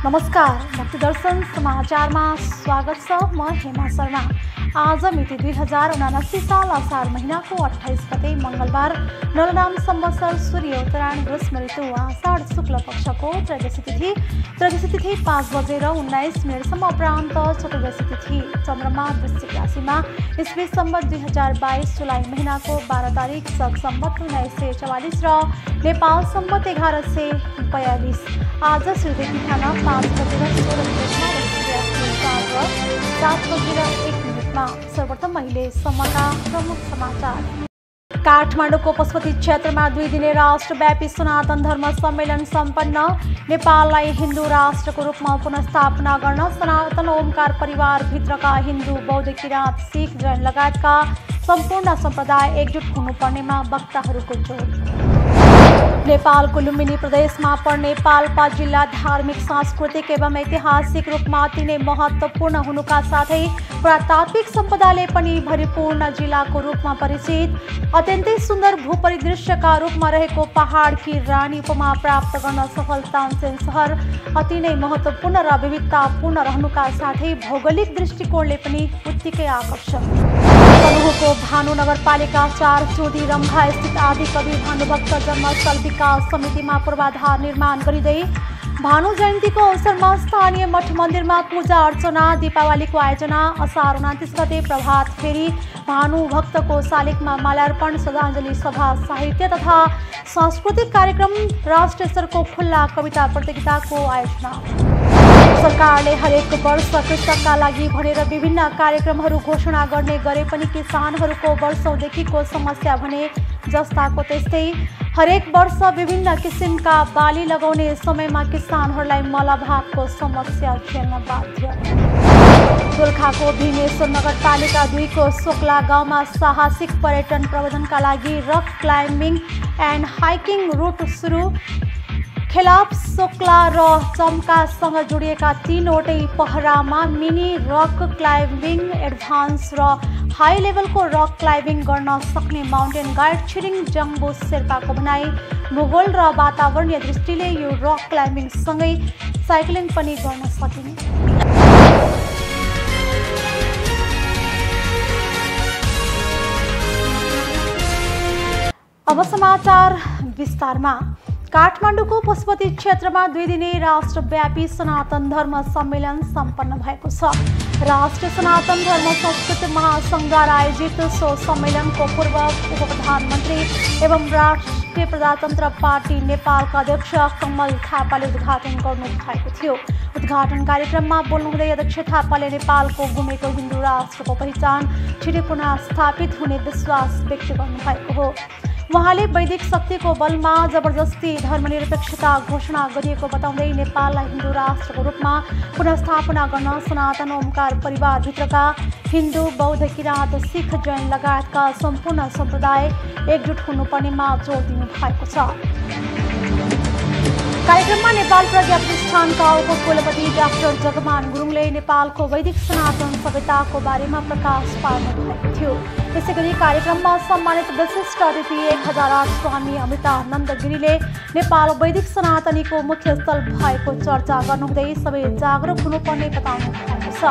नमस्कार, भक्ति दर्शन समाचारमा स्वागत छ। म हेमा शर्मा। आज मिति 2079 साल असार महीनाको 28 गते मंगलबार नलनाम संवत्सर सूर्य उत्तरायण ग्रीष्म ऋतु आषाढ शुक्ल पक्षको त्रयोदशी तिथि 5 बजेर 19 मिनटसम्म उपरान्त चतुर्दशी तिथि चन्द्रमा वृश्चिक राशिमा इस्वी सम्वत 2022 जुलाई महीनाको 12 तारिक शक सम्वत 1944 र नेपाल सम्वत 1142 आज सूर्य बिहान 5 बजेर 16 मिनटमा र सूर्यास्त 7 बजेर 1 मिनटमा। सर्वप्रथम अहिले सम्मका प्रमुख समाचार। काठमाडौँको पशुपति क्षेत्रमा 2 दिने राष्ट्रव्यापी सनातन धर्म सम्मेलन सम्पन्न। नेपाललाई हिन्दू राष्ट्रको रूपमा पुनर्स्थापना गर्न सनातन ओमकार परिवारभित्रका हिन्दू, बौद्ध, किराँत, सिख, जैन लगायतका सम्पूर्ण सम्प्रदाय एकजुट हुनुपर्नेमा वक्ताहरूको जोड। नेपालको लुम्बिनी प्रदेशमा पर्ने पाल्पा जिल्ला धार्मिक, सांस्कृतिक एवं ऐतिहासिक रूपमा अति नै महत्त्वपूर्ण हुनुका साथै पुरातात्विक सम्पदाले पनि भरिपूर्ण जिल्लाको रूपमा परिचित अत्यन्तै सुन्दर भूपरिदृश्यका रूपमा रहेको पहाडकी रानी उपमा प्राप्त गर्न सफल तानसेन सहर अति नै महत्त्वपूर्ण र विविधतापूर्ण रहनुका साथै भौगोलिक दृष्टिकोणले पनि उत्तिकै आकर्षक। तनहुँको भानु नगरपालिका 4 चोदी रम्भा स्थित आदि कवि भानुभक्त जन्मस्थल विकास समितिमा पूर्वाधार निर्माण गरिँदै भानु जयन्तीको अवसरमा स्थानीय मठ मन्दिरमा पूजा अर्चना, दीपावलीको आयोजना, असार 29 गते प्रभात फेरी, भानुभक्तको शालिगमा माल्यार्पण, श्रद्धाञ्जली सभा, साहित्य तथा सांस्कृतिक कार्यक्रम, राष्ट्रिय स्तरको खुल्ला कविता प्रतियोगिताको आयोजना। सरकारले हरेक वर्ष कृषकका लागि भनेर विभिन्न कार्यक्रमहरू घोषणा गर्ने गरे पनि किसानहरूको वर्षौंदेखिको समस्या भने जस्ताको त्यस्तै हरेक वर्ष विभिन्न किसिमका बाली लगाउने समयमा किसानहरूलाई मलभावको समस्या झेल्न बाध्य। दोलखाको भीमेश्वर नगरपालिका 2 को सोक्ला गाउँमा साहसिक पर्यटन प्रबन्धनका लागि rock climbing and hiking route सुरु। खेलाप, सोक्ला र चम्कासँग जोडिएका 3वटै पहरामा मिनी रक क्लाइम्बिङ, एडभान्स र हाई लेभलको रक क्लाइम्बिङ गर्न सक्ने माउन्टेन गाइड छिरिङ जङ्बो शेर्पाको भनाई भूगोल र वातावरणीय दृष्टिले यो रक क्लाइम्बिङ सँगै साइक्लिङ पनि गर्न सकिने। अब समाचार विस्तारमा। काठमाडौँको पशुपति क्षेत्रमा 2 दिने राष्ट्रव्यापी सनातन धर्म सम्मेलन सम्पन्न भएको छ। राष्ट्रिय सनातन धर्म संस्कृति महासंघद्वारा आयोजित सो सम्मेलनको पूर्व उप प्रधानमन्त्री एवं राष्ट्रिय प्रजातन्त्र पार्टी नेपालका अध्यक्ष कमल थापाले उद्घाटन गर्नु भएको थियो। उद्घाटन कार्यक्रममा बोल्नुहुँदै अध्यक्ष थापाले नेपालको गुमेको हिन्दू राष्ट्रको पहिचान छिटै पुनः स्थापित हुने विश्वास व्यक्त गर्नुभएको हो। उहाँले वैदिक शक्तिको बलमा जबरजस्ती धर्मनिरपेक्षता घोषणा गरिएको बताउँदै नेपाललाई हिन्दू राष्ट्रको रूपमा पुनर्स्थापना गर्न सनातन ओमकार परिवारभित्रका हिन्दू, बौद्ध, किराँत, सिख, जैन लगायतका सम्पूर्ण सम्प्रदाय एकजुट हुनुपर्नेमा जोड दिनु भएको छ। कार्यक्रममा नेपाल प्रज्ञा प्रतिष्ठानका उपकुलपति डाक्टर जगमान गुरुङले नेपालको वैदिक सनातन सभ्यताको बारेमा प्रकाश पार्नु भएको थियो। त्यसैगरी कार्यक्रममा सम्मानित विशिष्ट अतिथि 1008 स्वामी अमृतानन्द गिरीले नेपाल वैदिक सनातनीको मुख्य स्थल भएको चर्चा गर्नुहुँदै सबै जागरुक हुनुपर्ने बताउनु भएको छ।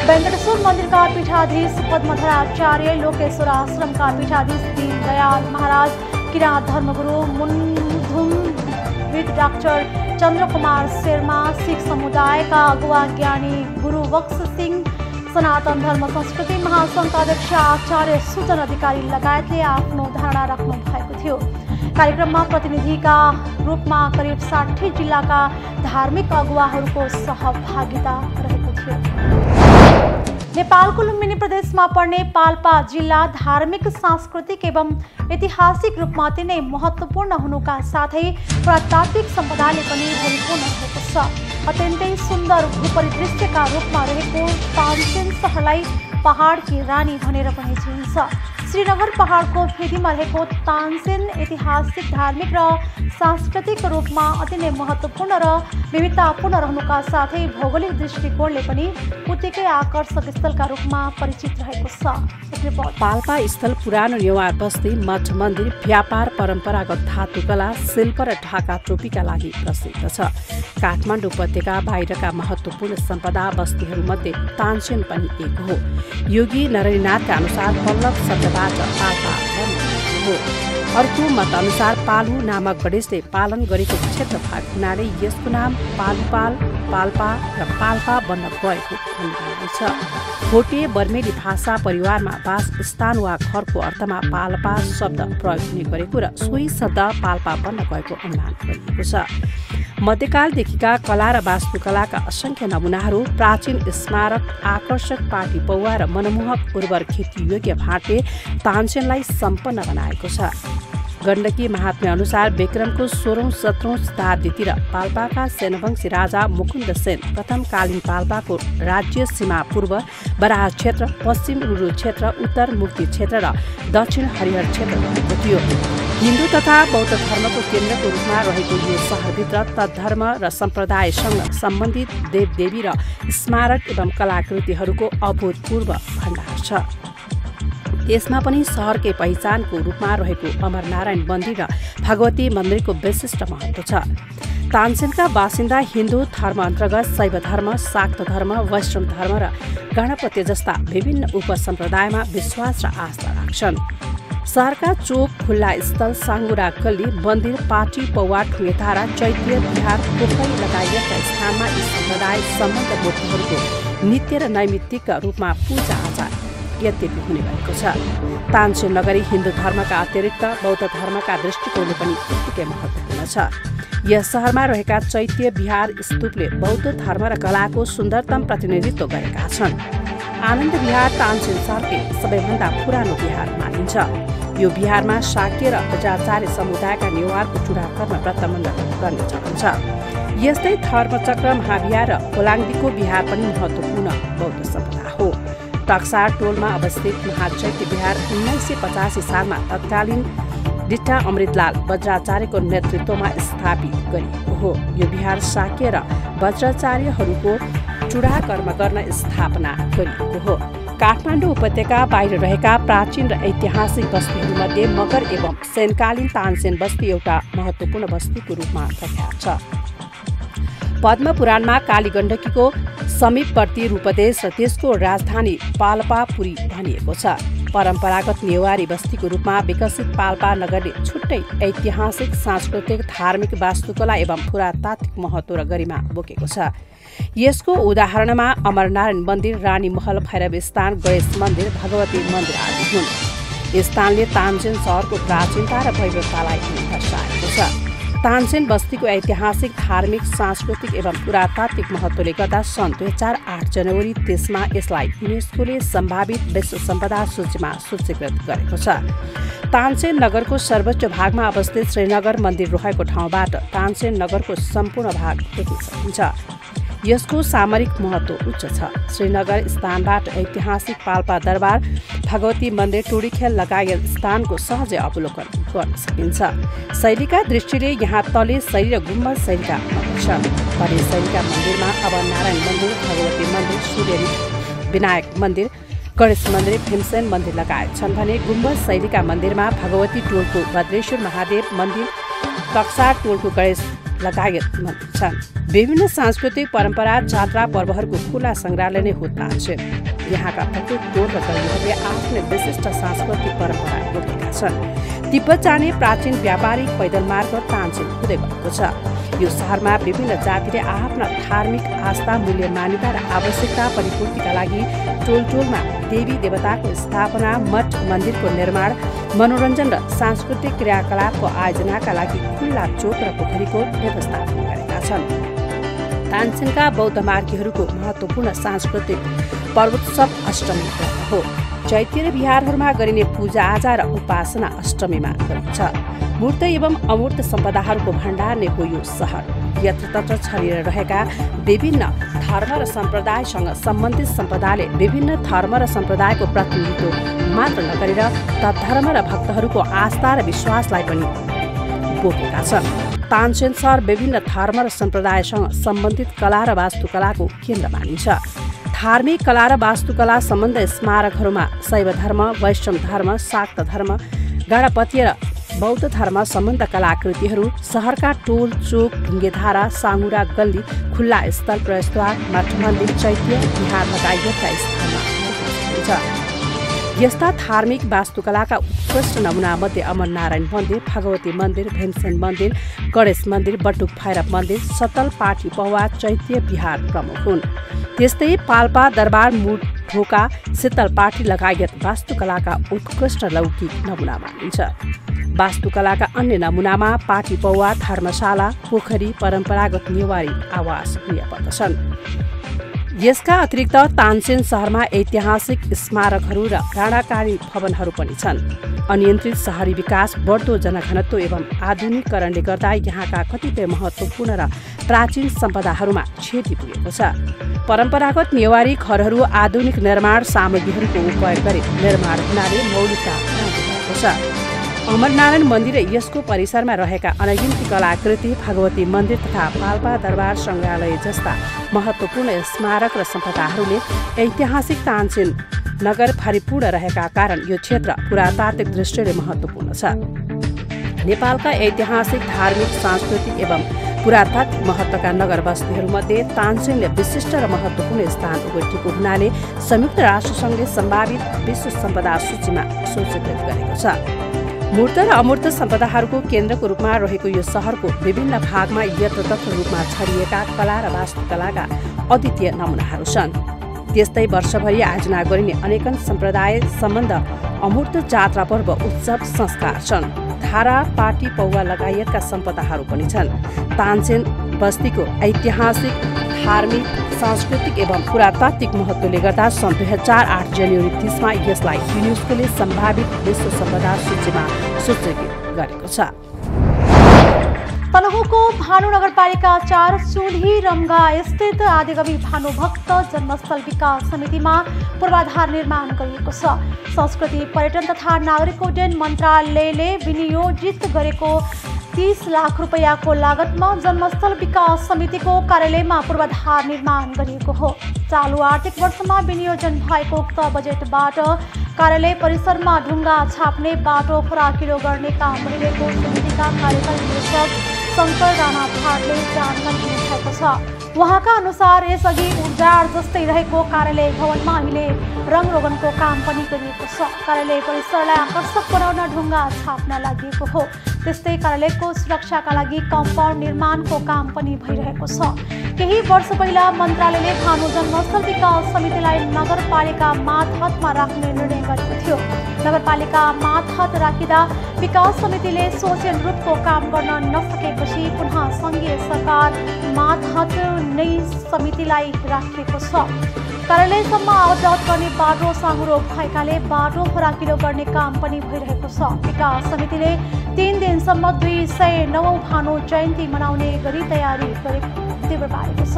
वेङ्कटेश्वर मन्दिरका पीठाधीश पद्मधराचार्य, लोकेश्वर आश्रमका पीठाधीश दीनदयाल महाराज, किराँत धर्मगुरु मुन्धुमविद डाक्टर चन्द्रकुमार शर्मा, सिख समुदायका अगुवा ज्ञानी गुरु बक्स सिंह, सनातन धर्म संस्कृति महासङ्घका अध्यक्ष आचार्य सुजन अधिकारी लगायतले आफ्नो धारणा राख्नु भएको थियो। कार्यक्रममा प्रतिनिधिका रूपमा करिब 60 जिल्लाका धार्मिक अगुवाहरूको सहभागिता रहेको थियो। नेपालको लुम्बिनी प्रदेशमा पर्ने पाल्पा जिल्ला धार्मिक, सांस्कृतिक एवं ऐतिहासिक रूपमा अति नै महत्त्वपूर्ण हुनुका साथै पुरातात्विक सम्पदाले पनि भरिपूर्ण रहेको छ। अत्यन्तै सुन्दर भूपरिदृश्यका रूपमा रहेको तानसेन सहरलाई पहाडकी रानी भनेर पनि चिनिन्छ। श्रीनगर पहाडको फेदीमा रहेको तानसेन ऐतिहासिक, धार्मिक र सांस्कृतिक रूपमा अति नै महत्त्वपूर्ण र विविधतापूर्ण रहनुका साथै भौगोलिक दृष्टिकोणले पनि उत्तिकै आकर्षक स्थलका रूपमा परिचित रहेको छ। पाल्पा स्थल पुरानो नेवार बस्ती, मठ मन्दिर, व्यापार, परम्परागत धातुकला, शिल्प र ढाका टोपीका लागि प्रसिद्ध छ। काठमाडौँ उपत्यका बाहिरका महत्त्वपूर्ण सम्पदा बस्तीहरूमध्ये तानसेन पनि एक हो। योगी नरहरिनाथका अनुसार पल्लव शब्दबाट पाल्पा हो। अर्को मत अनुसार पालु नामक गणेशले पालन गरेको क्षेत्रभाग हुनाले यसको नाम पालुपाल, पाल्पा र पाल्पा बन्न गएको भनिएको छ। भोटे बर्मेली भाषा परिवारमा वासस्थान वा घरको अर्थमा पाल्पा शब्द प्रयोग हुने गरेको र सोही शब्द पाल्पा बन्न गएको अनुमान गरिएको छ। मध्यकालदेखिका कला र वास्तुकलाका असंख्य नमुनाहरू, प्राचीन स्मारक, आकर्षक पाटी पौवा र मनमोहक उर्वर खेतीयोग्य भाटले तानसेनलाई सम्पन्न बनाएको छ। गण्डकी महात्म्य अनुसार विक्रमको 16औं-17औं शताब्दीतिर पाल्पाका सेनवंशी राजा मुकुन्द सेन प्रथमकालीन पाल्पाको राज्य सीमा पूर्व बराह क्षेत्र, पश्चिम रुरु क्षेत्र, उत्तर मुक्ति क्षेत्र र दक्षिण हरिहर क्षेत्र रहेको थियो। हिन्दू तथा बौद्ध धर्मको केन्द्रको रूपमा रहेको यो सहरभित्र तत्धर्म र सम्प्रदायसँग सम्बन्धित देवदेवी र स्मारक एवं कलाकृतिहरूको अभूतपूर्व भण्डार छ। यसमा पनि सहरकै पहिचानको रूपमा रहेको अमरनारायण मन्दिर र भगवती मन्दिरको विशिष्ट महत्त्व छ। तानसेनका बासिन्दा हिन्दू धर्म अन्तर्गत शैव धर्म, शाक्त धर्म, वैष्णव धर्म र गणपत्य जस्ता विभिन्न उपसम्प्रदायमा विश्वास र आस्था राख्छन्। सहरका चोक, खुल्ला स्थल, साङ्गुरा गल्ली, मन्दिर, पाटी पौवा, ठुङ्गेधारा, चैत्य बिहार, पोखरी लगायतका स्थानमा यी सम्प्रदाय सम्बद्ध मूर्तिहरूको नित्य र नैमित्तिक रूपमा पूजाआजा यद्यपि हुने भएको छ। तानसेन नगरी हिन्दू धर्मका अतिरिक्त बौद्ध धर्मका दृष्टिकोणले पनि उत्तिकै महत्त्वपूर्ण छ। यस सहरमा रहेका चैत्य बिहार स्तूपले बौद्ध धर्म र कलाको सुन्दरतम प्रतिनिधित्व गरेका छन्। आनन्द विहार तानसेन सहरकै सबैभन्दा पुरानो विहार मानिन्छ। यो विहारमा शाक्य र बज्राचार्य समुदायका नेवारको चुडाकर्म व्रतबन्ध गर्ने चलन छ। यस्तै धर्मचक्र महाविहार र कोलाङ्गीको विहार पनि महत्त्वपूर्ण बौद्ध सम्पदा हो। टक्सार टोलमा अवस्थित महाचैत्य विहार 1985 सालमा तत्कालीन डिट्टा अमृतलाल बज्राचार्यको नेतृत्वमा स्थापित गरिएको हो। यो विहार शाक्य र बज्राचार्यहरूको चुडाकर्म गर्न स्थापना गरिएको हो। काठमाडौँ उपत्यका बाहिर रहेका प्राचीन र ऐतिहासिक बस्तीहरूमध्ये मगर एवं सेनकालीन तानसेन बस्ती एउटा महत्त्वपूर्ण बस्तीको रूपमा प्रख्यात छ। पद्म पुराणमा कालीगण्डकीको समीपवर्ती रूपदेश र त्यसको राजधानी पाल्पापुरी भनिएको छ। परम्परागत नेवारी बस्तीको रूपमा विकसित पाल्पा नगरले छुट्टै ऐतिहासिक, सांस्कृतिक, धार्मिक, वास्तुकला एवं पुरातात्विक महत्त्व र गरिमा बोकेको छ। यसको उदाहरणमा अमरनारायण मन्दिर, रानी महल, भैरव स्थान, गणेश मन्दिर, भगवती मन्दिर आदि हुन्। स्थानले तानसेन सहरको प्राचीनता र वैभवतालाई दर्शाएको छ। तानसेन बस्तीको ऐतिहासिक, धार्मिक, सांस्कृतिक एवं पुरातात्विक महत्त्वले गर्दा सन् 2008 जनवरी 30मा यसलाई युनेस्कोले सम्भावित विश्व सम्पदा सूचीमा सूचीकृत गरेको छ। तानसेन नगरको सर्वोच्च भागमा अवस्थित श्रीनगर मन्दिर रहेको ठाउँबाट तानसेन नगरको सम्पूर्ण भाग देख्न सकिन्छ। यसको सामरिक महत्त्व उच्च छ। श्रीनगर स्थानबाट ऐतिहासिक पाल्पा दरबार, भगवती मन्दिर, टोडीखेल लगायत स्थानको सहजै अवलोकन गर्न सकिन्छ। शैलीका दृष्टिले यहाँ तले शैली र गुम्बद शैलीका मन्दिर छन्। तले शैलीका मन्दिरमा अब नारायण मन्दिर, भगवती मन्दिर, सूर्य विनायक मन्दिर, गणेश मन्दिर, भीमसेन मन्दिर लगायत छन् भने गुम्बद शैलीका मन्दिरमा भगवती टोलको भद्रेश्वर महादेव मन्दिर, टक्सार टोलको गणेश लगायत मन्दिर छन्। विभिन्न सांस्कृतिक परम्परा, जात्रा, पर्वहरूको खुला सङ्ग्रहालय नै हो तानसेन। यहाँका प्रत्येक टोल र गल्लीहरूले आफ्नै विशिष्ट सांस्कृतिक परम्परा बोकेका छन्। तिब्बत जाने प्राचीन व्यापारिक पैदल मार्ग तानसेन हुँदै गएको छ। यो सहरमा विभिन्न जातिले आफ्ना धार्मिक आस्था, मूल्य, मान्यता र आवश्यकता परिपूर्तिका लागि टोलमा देवी देवताको स्थापना, मठ मन्दिरको निर्माण, मनोरञ्जन र सांस्कृतिक क्रियाकलापको आयोजनाका लागि खुल्ला चोक र पोखरीको व्यवस्थापन गरेका छन्। तानसेनका बौद्ध मार्गीहरूको महत्त्वपूर्ण सांस्कृतिक पर्वोत्सव अष्टमी व्रत हो। चैत्य र बिहारहरूमा गरिने पूजाआजा र उपासना अष्टमीमा गरिन्छ। मूर्त एवं अमूर्त सम्पदाहरूको भण्डार नै हो यो सहर। यत्रतत्र छरिएर रहेका विभिन्न धर्म र सम्प्रदायसँग सम्बन्धित सम्पदाले विभिन्न धर्म र सम्प्रदायको प्रतिनिधित्व मात्र नगरेर तत्धर्म र भक्तहरूको आस्था र विश्वासलाई पनि बोकेका छन्। तानसेन सहर विभिन्न धर्म र सम्प्रदायसँग सम्बन्धित कला र वास्तुकलाको केन्द्र मानिन्छ। धार्मिक कला र वास्तुकला सम्बन्ध स्मारकहरूमा शैव धर्म, वैष्णव धर्म, शाक्त धर्म, गणपतीय र बौद्ध धर्म सम्बन्ध कलाकृतिहरू सहरका टोल चोक, ढुङ्गेधारा, साङ्गुरा गल्ली, खुल्ला स्थल, प्रवेशद्वार, मठ मन्दिर, चैत्य विहार लगायतका स्थानमा देखिन्छ। यस्ता धार्मिक वास्तुकलाका उत्कृष्ट नमुनामध्ये अमरनारायण मन्दिर, भगवती मन्दिर, भीमसेन मन्दिर, गणेश मन्दिर, बटुक भैरव मन्दिर, सतल पाठी पौवा, चैत्य विहार प्रमुख हुन्। त्यस्तै पाल्पा दरबार, मुड ढोका, शीतल पाठी लगायत वास्तुकलाका उत्कृष्ट लौकिक नमुना मानिन्छ। वास्तुकलाका अन्य नमुनामा पाठी पौवा, धर्मशाला, पोखरी, परम्परागत नेवारी आवास हुने पर्दछन्। यसका अतिरिक्त तानसेन सहरमा ऐतिहासिक स्मारकहरू र राणाकालीन भवनहरू पनि छन्। अनियन्त्रित शहरी विकास, बढ्दो जनघनत्व एवं आधुनिकीकरणले गर्दा यहाँका कतिपय महत्त्वपूर्ण र प्राचीन सम्पदाहरूमा क्षति पुगेको छ। परम्परागत नेवारी घरहरू आधुनिक निर्माण सामग्रीहरूको उपयोग गरी निर्माण हुनाले मौलिकता भएको छ। अमरनारायण मन्दिर र यसको परिसरमा रहेका अनगिन्ती कलाकृति, भगवती मन्दिर तथा पाल्पा दरबार सङ्ग्रहालय जस्ता महत्त्वपूर्ण स्मारक र सम्पदाहरूले ऐतिहासिक तानसेन नगर भरिपूर्ण रहेका कारण यो क्षेत्र पुरातात्विक दृष्टिले महत्त्वपूर्ण छ। नेपालका ऐतिहासिक, धार्मिक, सांस्कृतिक एवं पुरातात्विक महत्त्वका नगर बस्तीहरूमध्ये तानसेनले विशिष्ट र महत्त्वपूर्ण स्थान ओगटेको हुनाले संयुक्त राष्ट्रसङ्घले सम्भावित विश्व सम्पदा सूचीमा सूचीकृत गरेको छ। मूर्त र अमूर्त सम्पदाहरूको केन्द्रको रूपमा रहेको यो सहरको विभिन्न भागमा यत्रतत्र रूपमा छरिएका कला र वास्तुकलाका अद्वितीय नमुनाहरू छन्। त्यस्तै वर्षभरि आयोजना गरिने अनेकन सम्प्रदाय सम्बन्ध अमूर्त जात्रा पर्व, उत्सव, संस्कार छन्। धारा, पाटी पौवा लगायतका सम्पदाहरू पनि छन्। तानसेन बस्तीको ऐतिहासिक, धार्मिक, सांस्कृतिक एवं पुरातात्विक महत्त्वले गर्दा सन् 2008 जनवरी 30 यसलाई युनेस्कोले सम्भावित विश्व सम्पदा सूचीमा सूचीकृत गरेको छ। तनहुँको भानु नगरपालिका 4 चुल्ही रम्गा स्थित आदिकवि भानुभक्त जन्मस्थल विकास समितिमा पूर्वाधार निर्माण गरिएको छ। संस्कृति, पर्यटन तथा नागरिक उड्डयन मन्त्रालयले विनियोजित गरेको 30 लाख रुपैयाँको लागतमा जन्मस्थल विकास समितिको कार्यालयमा पूर्वाधार निर्माण गरिएको हो। चालु आर्थिक वर्षमा विनियोजन भएको उक्त बजेटबाट कार्यालय परिसरमा ढुङ्गा छाप्ने बाटो फराकिलो गर्ने काम भइरहेको समितिका कार्यकारी निर्देशक शङ्कर राणा फाटले जानकारी दिनुभएको छ। उहाँका अनुसार यसअघि उर्जाड जस्तै रहेको कार्यालय भवनमा अहिले रङरोगनको काम पनि गरिएको छ। कार्यालय परिसरलाई आकर्षक बनाउन ढुङ्गा छाप्न लागि हो। त्यस्तै कार्यालयको सुरक्षाका लागि कम्पाउन्ड निर्माणको काम पनि भइरहेको छ। केही वर्ष पहिला मन्त्रालयले भानु जन्मस्थल विकास समितिलाई नगरपालिका मातहतमा राख्ने निर्णय गरेको थियो। नगरपालिका मातहत राखिँदा विकास समितिले सोचे अनुरूपको काम गर्न नसकेपछि पुनः सङ्घीय सरकार मातहत नै समितिलाई राखिएको छ। कार्यालयसम्म आवत गर्ने बाटो साँघुरो भएकाले बाटो फराकिलो गर्ने काम पनि भइरहेको छ। विकास समितिले 3 दिनसम्म 209औं भानु जयन्ती मनाउने गरी तयारी गरेको पारेको छ।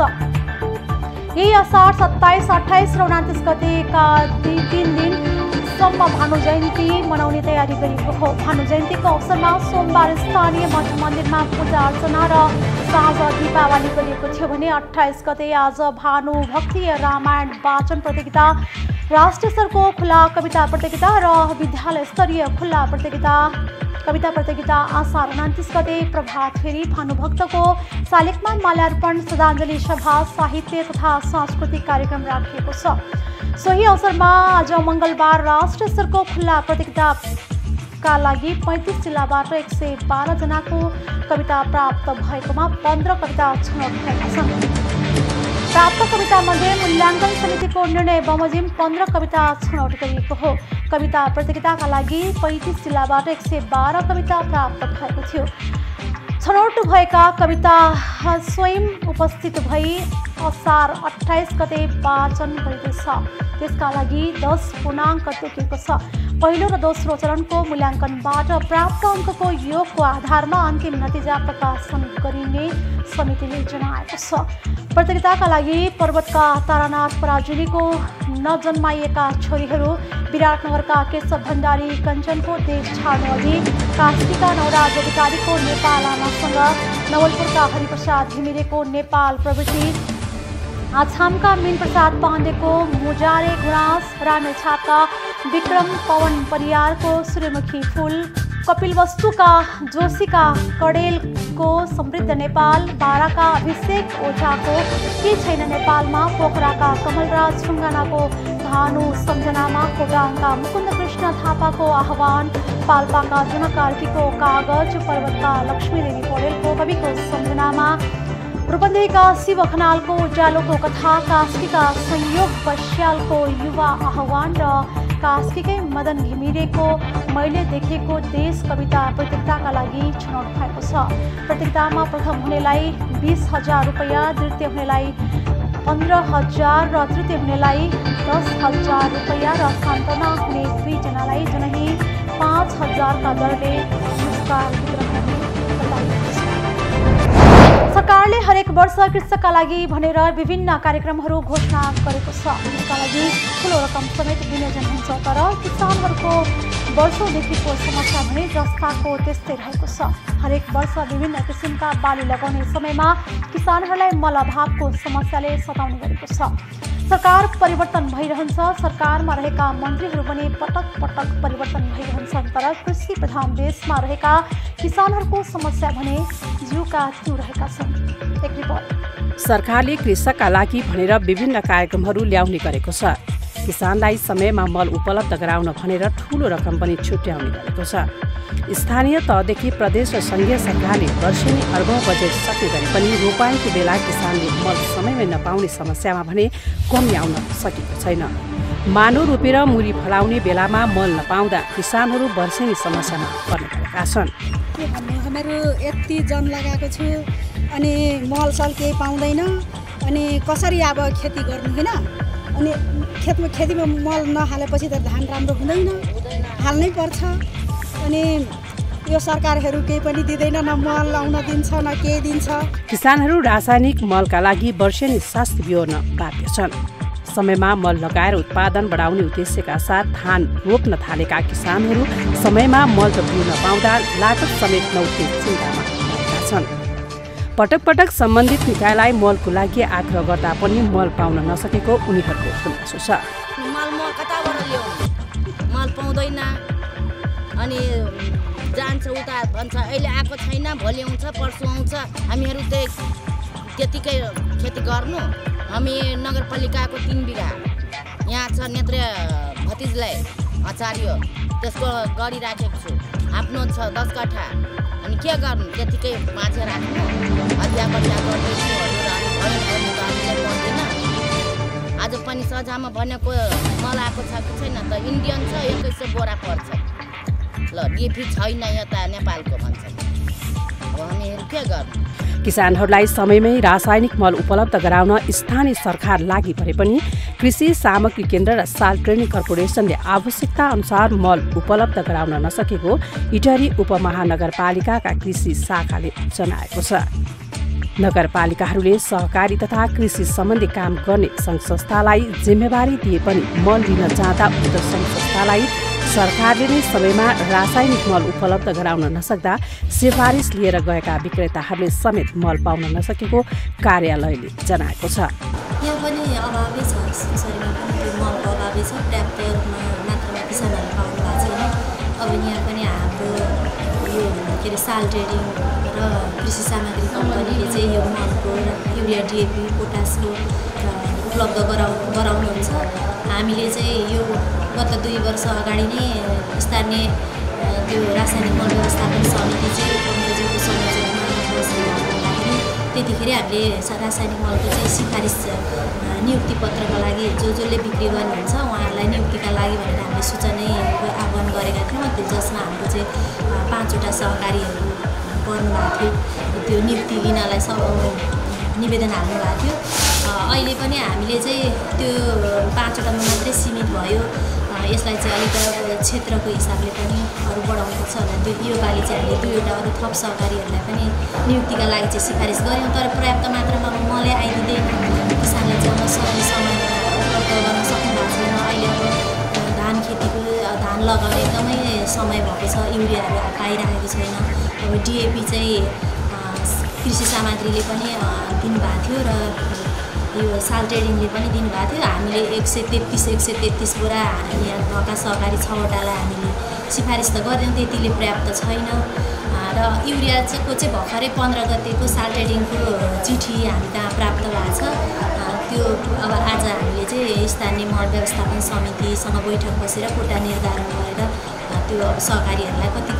यही असार 27, 28 र 29 गतेका 3 दिनसम्म भानु जयन्ती मनाउने तयारी गरिएको हो। भानु जयन्तीको अवसरमा सोमबार स्थानीय मठ मन्दिरमा पूजा अर्चना र साँझ दीपावली गरिएको थियो भने 28 गते आज भानु भक्ति रामायण वाचन प्रतियोगिता, राष्ट्रिय स्तरको खुला कविता प्रतियोगिता र विद्यालय स्तरीय खुला कविता प्रतियोगिता आसार 29 गते प्रभात फेरी, भानुभक्तको शालिगमा माल्यार्पण, श्रद्धाञ्जली सभा, साहित्य तथा सांस्कृतिक कार्यक्रम राखिएको छ। सोही अवसरमा आज मङ्गलबार राष्ट्रिय स्तरको खुल्ला प्रतियोगिताका लागि 35 जिल्लाबाट 112 जनाको कविता प्राप्त भएकोमा 15 कविता छनौट भएका छन्। प्राप्त कवितामध्ये मूल्याङ्कन समितिको निर्णय बमोजिम 15 कविता छनौट गरिएको हो। कविता प्रतियोगिताका लागि 35 जिल्लाबाट 112 कविता प्राप्त भएको थियो। छनौट भएका कविता स्वयं उपस्थित भई असार 28 गते वाचन गरिँदैछ। त्यसका लागि 10 पूर्णाङ्क तोकिएको छ। पहिलो र दोस्रो चरणको मूल्याङ्कनबाट प्राप्त अङ्कको योगको आधारमा अन्तिम नतिजा प्रकाशन गरिने समितिले जनाएको छ। प्रतियोगिताका लागि पर्वतका तारानाथ पराजुलीको नजन्माइएका छोरीहरू, विराटनगरका केशव भण्डारी कञ्चनको देश छाड्नु अघि, कास्कीका नवराज अधिकारीको नेपाल आमासँग, नवलपुरका हरिप्रसाद घिमिरेको नेपाल प्रवृत्ति, आछामका मीन प्रसाद पाण्डेको मुजारे गुराँस, रामेछापका विक्रम पवन परियारको सूर्यमुखी फूल, कपिलवस्तुका जोशीका कडेलको समृद्ध नेपाल, बाराका अभिषेक ओझाको के छैन नेपालमा, पोखराका कमलराज ढुङ्गानाको भानु सम्झनामा, खोटाङका मुकुन्द कृष्ण थापाको आह्वान, पाल्पाका जनक कार्कीको कागज, पर्वतका लक्ष्मीदेवी पौडेलको कविको सम्झनामा, रूपन्देहीका शिव खनालको उज्यालोको कथा, कास्कीका संयोग बस्यालको युवा आह्वान र कास्कीकै मदन घिमिरेको मैले देखेको देश कविता प्रतियोगिताका लागि छनौट भएको छ। प्रतियोगितामा प्रथम हुनेलाई 20,000 रुपैयाँ, द्वितीय हुनेलाई 15,000 र तृतीय हुनेलाई 10,000 रुपैयाँ र सान्त्वना हुने 2 जनालाई जुनही 5,000 का दरले पुरस्कार वितरण गर्ने बताइएको छ। सरकारले हरेक वर्ष कृषकका लागि भनेर विभिन्न कार्यक्रमहरू घोषणा गरेको छ। यसका लागि ठुलो रकम समेत विनियोजन हुन्छ, तर किसानहरूको वर्षौँदेखिको समस्या भने जस्ताको त्यस्तै रहेको छ। हरेक वर्ष विभिन्न किसिमका बाली लगाउने समयमा किसानहरूलाई मल अभावको समस्याले सताउने गरेको छ। सरकार परिवर्तन भइरहन्छ, सरकारमा रहेका मन्त्रीहरू पनि पटक पटक परिवर्तन भइरहन्छन्, तर कृषि प्रधान देशमा रहेका किसानहरूको समस्या भने जिउका त्यो रहेका छन्। एक रिपोर्ट। सरकारले कृषकका लागि भनेर विभिन्न कार्यक्रमहरू ल्याउने गरेको छ। किसानलाई समयमा मल उपलब्ध गराउन भनेर ठूलो रकम पनि छुट्याउने गरेको छ। स्थानीय तहदेखि प्रदेश र सङ्घीय सरकारले वर्षेनी अर्बौं बजेट सक्ने गरे पनि रोपाइँको बेला किसानले मल समयमै नपाउने समस्यामा भने कमी आउन सकेको छैन। मानो रोपेर मुरी फलाउने बेलामा मल नपाउँदा किसानहरू वर्षेनी समस्यामा पर्ने गरेका छन्। हामीहरू यति जन लगाएको छु अनि मलसल केही पाउँदैन, अनि कसरी अब खेती गर्नु होइन, अनि खेतीमा मल नहालेपछि त धान राम्रो हुँदैन, हाल्नै पर्छ। अनि यो सरकारहरू केही पनि दिँदैन, न मल लाउन दिन्छ न केही दिन्छ। किसानहरू रासायनिक मलका लागि वर्षेनी शास्ति बिहोर्न बाध्य छन्। समयमा मल लगाएर उत्पादन बढाउने उद्देश्यका साथ धान रोप्न थालेका किसानहरू समयमा मल र बिउ नपाउँदा लागत समेत नउठ्ने चिन्तामा रहेका छन्। पटक पटक सम्बन्धित निकायलाई मलको लागि आग्रह गर्दा पनि मल पाउन नसकेको उनीहरूको गुनासो छ। मल म कताबाट ल्याउनु, मल पाउँदैन, अनि जान्छ उता भन्छ अहिले आएको छैन, भोलि आउँछ पर्सि आउँछ। हामीहरू त्यतिकै खेती गर्नु। हामी नगरपालिकाको 3 बिघा यहाँ छ, नेत्र भतिजलाई आचार्य त्यसको गरिराखेको छु। आफ्नो छ 10 कट्ठा, अनि के गर्नु, त्यतिकै मान्छे राख्नु, अध्यापना गर्दैछु हामीलाई पर्दैन। आज पनि सजामा भनेको मल आएको छ कि छैन त, इन्डियन छ 2100 बोरा पर्छ, ल डिएपी छैन यता नेपालको भन्छ। अब हामीहरू के गर्नु? किसानहरूलाई समयमै रासायनिक मल उपलब्ध गराउन स्थानीय सरकार लागि परे पनि कृषि सामग्री केन्द्र र साल ट्रेनिङ कर्पोरेसनले आवश्यकता अनुसार मल उपलब्ध गराउन नसकेको इटहरी उपमहानगरपालिकाका कृषि शाखाले जनाएको छ। नगरपालिकाहरूले सहकारी तथा कृषि सम्बन्धी काम गर्ने सङ्घ संस्थालाई जिम्मेवारी दिए पनि मल लिन जाँदा उक्त सङ्घ संस्थालाई सरकारले नै समयमा रासायनिक मल उपलब्ध गराउन नसक्दा सिफारिस लिएर गएका विक्रेताहरूले समेत मल पाउन नसकेको कार्यालयले जनाएको छ। यहाँ पनि अभावै छ, सिंचाइमा पनि त्यो मलको अभावै छ, पर्याप्त मात्रामा किसानहरूले पाउनु भएको छैन। अब यहाँ पनि हाम्रो यो के अरे साल ट्रेडिङ र कृषि सामग्री कम्पनीले चाहिँ यो मलको युरिया डिएपी पोटासको उपलब्ध गराउनुहुन्छ। हामीले चाहिँ यो गत 2 वर्ष अगाडि नै स्थानीय त्यो रासायनिक मल व्यवस्थापन समिति चाहिँ उपनियोजकको संयोजनमा बसिरहेको हुँदाखेरि त्यतिखेर हामीले रासायनिक मलको चाहिँ सिफारिस नियुक्ति पत्रका लागि जसले बिक्री गर्नुहुन्छ उहाँहरूलाई नियुक्तिका लागि भनेर हामीले सूचना आह्वान गरेका थियौँ, जसमा हाम्रो चाहिँ 5वटा सहकारीहरू पर्नुभएको थियो। त्यो नियुक्ति लिनलाई निवेदन हाल्नु भएको थियो। अहिले पनि हामीले चाहिँ त्यो 5वटामा मात्रै सीमित भयो। यसलाई चाहिँ अलिक क्षेत्रको हिसाबले पनि अरू बढाउनुपर्छ होला। त्यो योपालि चाहिँ हामीले 2वटा अरू थप सहकारीहरूलाई पनि नियुक्तिका लागि चाहिँ सिफारिस गऱ्यौँ, तर पर्याप्त मात्रामा मलै आइदिँदैन। किसानलाई चाहिँ अब सही समयमा उपलब्ध गर्न सक्नु भएको छैन। अहिले अब धान खेतीको धान लगाउने एकदमै समय भएको छ, युरियाहरू पाइरहेको छैन। अब डिएपी चाहिँ कृषि सामग्रीले पनि दिनुभएको थियो र यो साल ट्रेडिङले पनि दिनुभएको थियो। हामीले 133 बोरा यहाँ भएका सहकारी 6वटालाई हामीले सिफारिस त गऱ्यौँ, त्यतिले पर्याप्त छैन। र युरियाको चाहिँ भर्खरै 15 गतेको साल ट्रेडिङको चिठी हामी कहाँ प्राप्त भएको छ। त्यो अब आज हामीले चाहिँ स्थानीय मल व्यवस्थापन समितिसँग बैठक बसेर कोटा निर्धारण गरेर त्यो अब सहकारीहरूलाई कति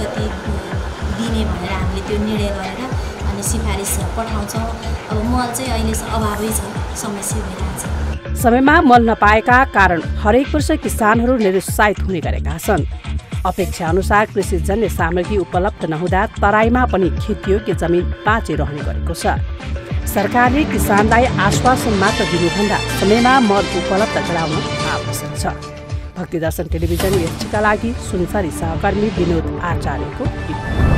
दिने भनेर हामीले त्यो निर्णय गरेर अनि सिफारिस पठाउँछौँ। अब मल चाहिँ अहिले अभावै छ, समस्या भइरहेको छ। समयमा मल नपाएका कारण हरेक वर्ष किसानहरू निरुत्साहित हुने गरेका छन्। अपेक्षा अनुसार कृषिजन्य सामग्री उपलब्ध नहुँदा तराईमा पनि खेतीयोग्य जमिन बाँचिरहने गरेको छ। सरकारले किसानलाई आश्वासन मात्र दिनुभन्दा समयमा मल उपलब्ध गराउन आवश्यक छ। भक्तिदर्शन टेलिभिजन एसटीका लागि सुनसरी सहकर्मी विनोद आचार्यको रिपोर्ट।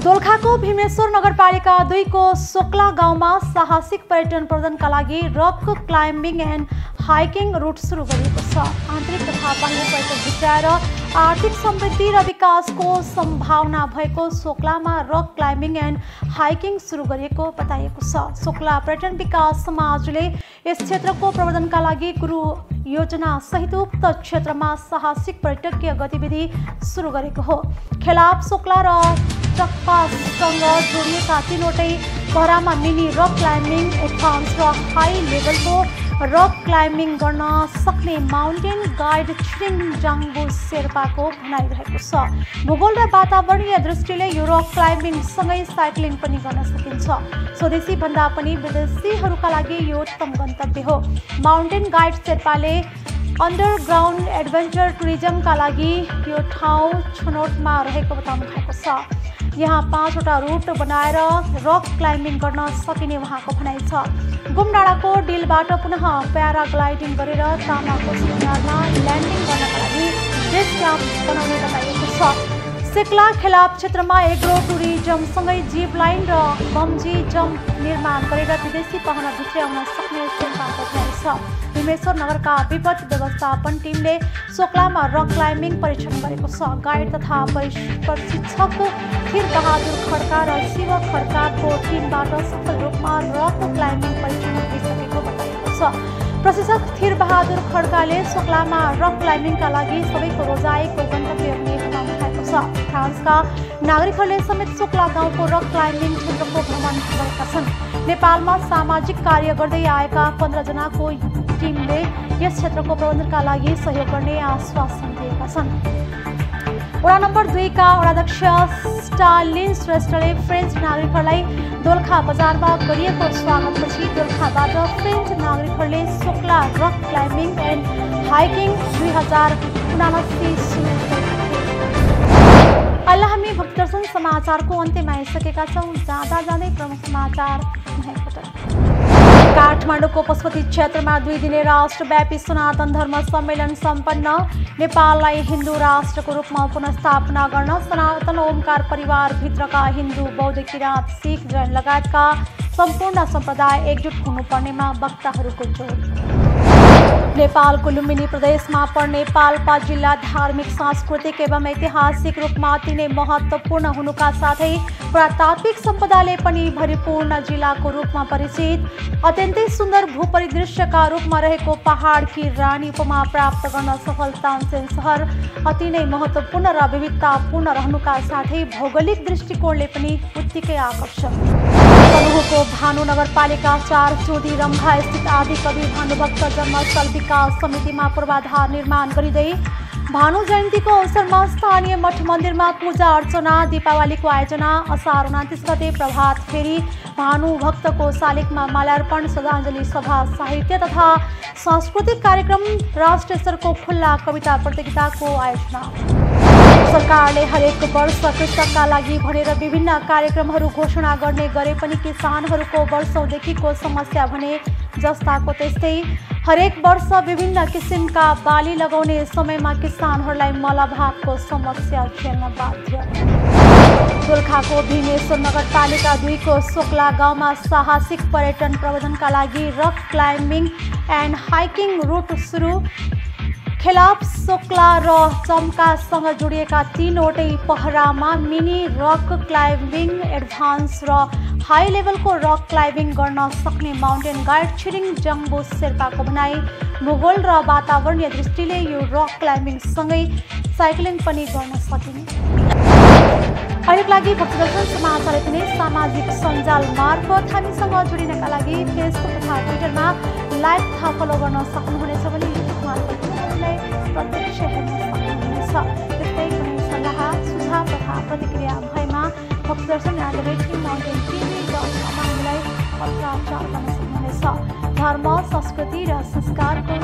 दोलखाको भीमेश्वर नगरपालिका 2 को सोक्ला गाउँमा साहसिक पर्यटन प्रदर्शनका लागि rock climbing and hiking route सुरु गरिएको छ। आन्तरिक तथा बाह्य पर्यटन भित्राएर आर्थिक समृद्धि र विकासको सम्भावना भएको सोक्लामा रक क्लाइम्बिङ एन्ड हाइकिङ सुरु गरिएको बताइएको छ। सोक्ला पर्यटन विकास समाजले यस क्षेत्रको प्रवर्धनका लागि गुरु योजना सहित उक्त क्षेत्रमा साहसिक पर्यटकीय गतिविधि सुरु गरेको हो। खेलाप सोक्ला र चक्पासँग जोडिएका 3वटै पहरामा मिनी रक क्लाइम्बिङ एडभान्स र हाई लेभलको रक क्लाइम्बिङ गर्न सक्ने माउन्टेन गाइड छिरिङ जाङ्बु शेर्पाको भनाइरहेको छ। भूगोल र वातावरणीय दृष्टिले यो रक क्लाइम्बिङ सँगै साइक्लिङ पनि गर्न सकिन्छ। स्वदेशी भन्दा पनि विदेशीहरूका लागि यो उत्तम गन्तव्य हो। माउन्टेन गाइड शेर्पाले अन्डरग्राउन्ड एडभेन्चर टुरिज्मका लागि यो ठाउँ छनौटमा रहेको बताउनु भएको छ। यहाँ 5वटा रुट बनाएर रक क्लाइम्बिङ गर्न सकिने उहाँको भनाइ छ। गुमडाँडाको डिलबाट पुनः प्याराग्लाइडिङ गरेर तामाकोसी किनारमा ल्यान्डिङ गर्नका लागि बेस क्याम्प बनाउने बताइएको छ। सेक्ला खेलाप क्षेत्रमा एग्रो टुरिज्मसँगै जिप लाइन र बम्जी जम्प निर्माण गरेर विदेशी पाहुना भित्र्याउन सक्ने शेर्पाको भनाइ छ। भीमेश्वर नगरका विपद व्यवस्थापन टिमले सोक्लामा रक क्लाइम्बिङ परीक्षण गरेको छ। गाइड तथा प्रशिक्षक थिर बहादुर खड्का र शिव खड्काको टिमबाट सफल रूपमा रक क्लाइम्बिङ परीक्षण गरिसकेको बताइएको छ। प्रशिक्षक थिर बहादुर खड्काले सोक्लामा रक क्लाइम्बिङका लागि सबैको रोजाइको गन्तव्य हुने बताउनु भएको छ। फ्रान्सका नागरिकहरूले समेत सोक्ला गाउँको रक क्लाइम्बिङ क्षेत्रको भ्रमण गरेका छन्। नेपालमा सामाजिक कार्य गर्दै आएका 15 जनाको टिमले यस क्षेत्रको प्रबन्धनका लागि सहयोग गर्ने आश्वासन दिएका छन्। वडा नम्बर 2 का वडाध्यक्ष स्टालिन श्रेष्ठले फ्रेन्च नागरिकहरूलाई दोलखा बजारमा गरिएको स्वागतपछि दोलखाबाट फ्रेन्च नागरिकहरूले सोक्ला रक क्लाइम्बिङ एन्ड हाइकिङ 2079 सुरु गरेका थिए। अहिले हामी भक्तिदर्शन समाचारको अन्त्यमा आइसकेका छौँ। जाँदै प्रमुख समाचार काठमाडौँको पशुपति क्षेत्रमा 2 दिने राष्ट्रव्यापी सनातन धर्म सम्मेलन सम्पन्न। नेपाललाई हिन्दू राष्ट्रको रूपमा पुनर्स्थापना गर्न सनातन ओमकार परिवारभित्रका हिन्दू, बौद्ध, किराँत, सिख, जैन लगायतका सम्पूर्ण सम्प्रदाय एकजुट हुनुपर्नेमा वक्ताहरूको जोड। नेपालको लुम्बिनी प्रदेशमा पर्ने पाल्पा जिल्ला धार्मिक, सांस्कृतिक एवं ऐतिहासिक रूपमा अति नै महत्त्वपूर्ण हुनुका साथै पुरातात्विक सम्पदाले पनि भरिपूर्ण जिल्लाको रूपमा परिचित अत्यन्तै सुन्दर भूपरिदृश्यका रूपमा रहेको पहाडकी रानी उपमा प्राप्त गर्न सफल तानसेन सहर अति नै महत्त्वपूर्ण र विविधतापूर्ण रहनुका साथै भौगोलिक दृष्टिकोणले पनि उत्तिकै आकर्षक। तनहुँको भानु नगरपालिका 4 चोदी रम्भा स्थित आदिकवि भानुभक्त जन्मस्थल विकास समितिमा पूर्वाधार निर्माण गरिँदै भानु जयन्तीको अवसरमा स्थानीय मठ मन्दिरमा पूजा अर्चना, दीपावलीको आयोजना, असार 29 गते प्रभात फेरी, भानुभक्तको शालिगमा माल्यार्पण, श्रद्धाञ्जली सभा, साहित्य तथा सांस्कृतिक कार्यक्रम, राष्ट्रिय स्तरको खुल्ला कविता प्रतियोगिताको आयोजना। सरकारले हरेक वर्ष कृषकका लागि भनेर विभिन्न कार्यक्रमहरू घोषणा गर्ने गरे पनि किसानहरूको वर्षौंदेखिको समस्या भने जस्ताको त्यस्तै हरेक वर्ष विभिन्न किसिमका बाली लगाउने समयमा किसानहरूलाई मलभावको समस्या झेल्न बाध्य। दोलखाको भीमेश्वर नगरपालिका 2 को सोक्ला गाउँमा साहसिक पर्यटन प्रबन्धनका लागि rock climbing and hiking route सुरु। खेलाप, सोक्ला र चम्कासँग जोडिएका 3वटै पहरामा मिनी रक क्लाइम्बिङ, एडभान्स र हाई लेभलको रक क्लाइम्बिङ गर्न सक्ने माउन्टेन गाइड छिरिङ जङ्बो शेर्पाको भनाई भूगोल र वातावरणीय दृष्टिले यो रक क्लाइम्बिङ सँगै साइक्लिङ पनि गर्न सकिने। अहिलेको लागि भक्तदर्शन समाचार यति नै। सामाजिक सञ्जाल मार्फत हामीसँग जोडिनका लागि फेसबुक तथा ट्विटरमा लाइक तथा फलो गर्न सक्नुहुनेछ भने युट्युब मार्फत हामीलाई प्रत्यक्ष हेर्न सक्नुहुनेछ। त्यस्तै कुनै सल्लाह सुझाव तथा प्रतिक्रिया भएमा भक्तदर्शन@mountaintv.com हामीलाई पत्राचार गर्न सक्नुहुनेछ। धर्म, संस्कृति र संस्कारको